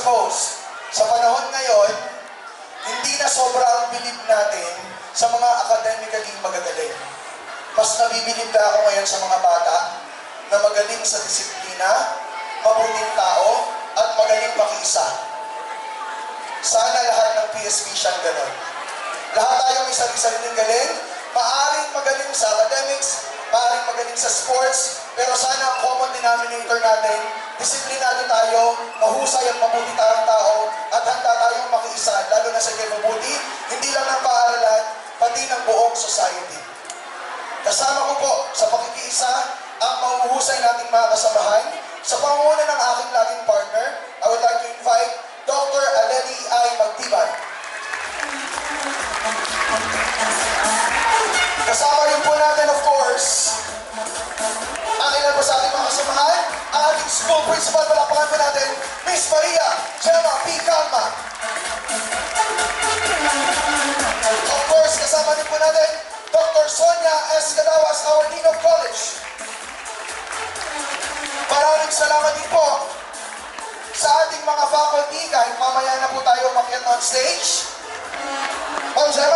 suppose, sa panahon ngayon, hindi na sobra ang bilib natin sa mga academically magagaling. Mas nabibilib na ako ngayon sa mga bata na magaling sa disiplina, mabuting tao, at magaling makiisa. Sana lahat ng PSP siyang ganon. Lahat tayo may sarili-sariling galing, maaaring magaling sa academics, maaaring magaling sa sports, pero sana ang common denominator natin, disiplinado tayo, mahusay at mabuti tayong tao, at handa tayong makiisa, lalo na sa mabuti, hindi lang ng paaralan, pati ng buong society. Kasama ko po sa pakikiisa ang mahuhusay nating mga kasamahan. Sa pangunguna ng aking laging partner, I would like to invite Dr. Aleli I. Magdiban. Kasama rin po natin, of course, ang ilan po sa ating mga kasamahan, ang ating school principal, palapakan po natin, Miss Maria Gemma P. Calma. Of course, kasama rin po natin, Dr. Sonia S. Cadawas, our Dean of College. Maraming salamat din po sa ating mga faculty, kahit mamaya na po tayo umakyat on stage. Ma'am Gemma,